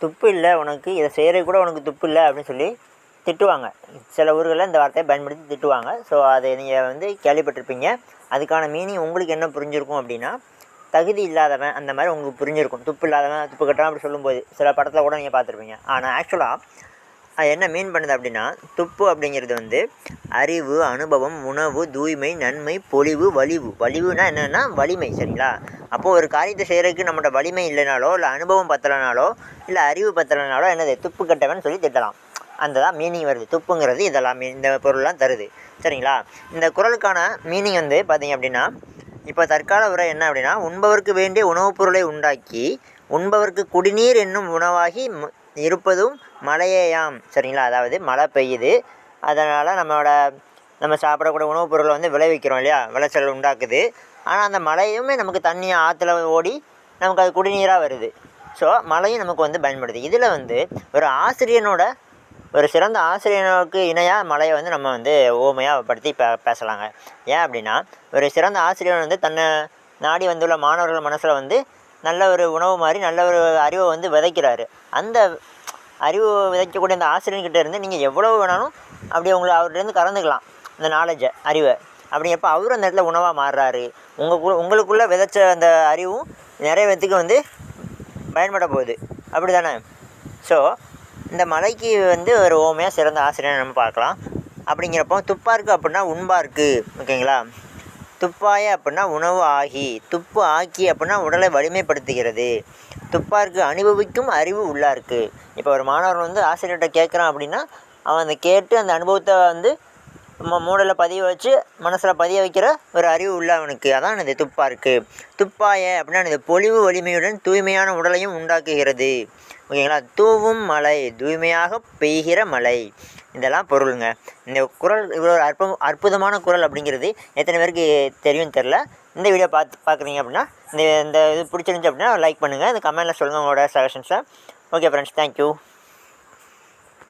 துப்பு இல்லை உனக்கு, இதை செய்கிறது கூட உனக்கு துப்பு இல்லை அப்படின்னு சொல்லி திட்டுவாங்க. சில ஊர்களில் இந்த வார்த்தையை பயன்படுத்தி திட்டுவாங்க. ஸோ அதை நீங்கள் வந்து கேள்விப்பட்டிருப்பீங்க. அதுக்கான மீனிங் உங்களுக்கு என்ன புரிஞ்சிருக்கும் அப்படின்னா, தகுதி இல்லாதவன் அந்த மாதிரி உங்களுக்கு புரிஞ்சிருக்கும். துப்பு இல்லாதவன், துப்பு கட்டவன் அப்படி சொல்லும்போது சில படத்தில் கூட நீங்கள் பார்த்துருப்பீங்க. ஆனால் ஆக்சுவலாக அது என்ன மீன் பண்ணுது அப்படின்னா, துப்பு அப்படிங்கிறது வந்து அறிவு, அனுபவம், உணவு, தூய்மை, நன்மை, பொலிவு, வலிவு. வலிவுனா என்னென்னா வலிமை. சரிங்களா? அப்போது ஒரு காரியத்தை செய்கிறதுக்கு நம்மளோட வலிமை இல்லைனாலோ, இல்லை அனுபவம் பத்தலைனாலோ, இல்லை அறிவு பத்தலைனாலோ என்னது துப்பு கட்டவன் சொல்லி திட்டலாம். அந்த தான் மீனிங் வருது. துப்புங்கிறது இதெல்லாம் இந்த பொருள்லாம் தருது. சரிங்களா? இந்த குறளுக்கான மீனிங் வந்து பார்த்திங்க அப்படின்னா, இப்போ தற்கால உரை என்ன அப்படின்னா, உண்பவருக்கு வேண்டிய உணவுப் பொருளை உண்டாக்கி உண்பவருக்கு குடிநீர் என்னும் உணவாகி இருப்பதும் மழையேயாம். சரிங்களா? அதாவது மழை பெய்யுது, அதனால் நம்ம சாப்பிடக்கூடிய உணவுப் பொருளை வந்து விளைவிக்கிறோம் இல்லையா, விளைச்சல் உண்டாக்குது. ஆனால் அந்த மழையுமே நமக்கு தண்ணி ஆற்றுல ஓடி நமக்கு அது குடிநீராக வருது. ஸோ மழையும் நமக்கு வந்து பயன்படுது. இதில் வந்து ஒரு சிறந்த ஆசிரியனுக்கு இணையாக மழையை வந்து நம்ம வந்து ஓமையாக படுத்தி பேசலாங்க. ஏன் அப்படின்னா, ஒரு சிறந்த ஆசிரியர் வந்து தன்னை நாடி வந்துள்ள மாணவர்கள் மனசில் வந்து நல்ல ஒரு உணவு மாதிரி நல்ல ஒரு அறிவை வந்து விதைக்கிறாரு. அந்த அறிவு விதைக்கக்கூடிய அந்த ஆசிரியர்கிட்ட இருந்து நீங்கள் எவ்வளோ வேணாலும் அப்படி அவர்கிட்டருந்து கறந்துக்கலாம் அந்த நாலேஜை, அறிவை. அப்படிங்கிறப்ப அவரும் அந்த இடத்துல உணவாக மாறுறாரு. உங்களுக்குள்ளே விதைச்ச அந்த அறிவும் நிறைய பேத்துக்கு வந்து பயன்பட போகுது. அப்படி தானே? ஸோ இந்த மலைக்கு வந்து ஒரு ஓமையாக சிறந்த ஆசிரியர் நம்ம பார்க்கலாம். அப்படிங்கிறப்போ துப்பாருக்கு அப்படின்னா உண்பாருக்கு. ஓகேங்களா? துப்பாய அப்படின்னா உணவு ஆகி, துப்பு ஆக்கி அப்படின்னா உடலை வலிமைப்படுத்துகிறது. துப்பாருக்கு அனுபவிக்கும் அறிவு உள்ளாருக்கு. இப்போ ஒரு மாணவன் வந்து ஆசிரியர்கிட்ட கேட்குறான் அப்படின்னா, அவன் அந்த கேட்டு அந்த அனுபவத்தை வந்து மூளையில் பதிய வச்சு மனசில் பதிய வைக்கிற ஒரு அறிவு உள்ள அவனுக்கு. அதான் இது துப்பாருக்கு. துப்பாய அப்படின்னா இது பொலிவு வலிமையுடன் தூய்மையான உடலையும் உண்டாக்குகிறது. ஓகேங்களா? தூவும் மழை, தூய்மையாக பெய்கிற மழை, இதெல்லாம் பொருளுங்க. இந்த குறள் இவ்வளோ அற்புதமான குறள் அப்படிங்கிறது எத்தனை பேருக்கு தெரியும்னு தெரில. இந்த வீடியோ பார்க்குறீங்க அப்படின்னா, இந்த இது பிடிச்சிருந்துச்சி அப்படின்னா லைக் பண்ணுங்கள். இந்த கமெண்ட்டில் சொல்லுங்கள் உங்களோட சஜஷன்ஸை. Okay friends, thank you.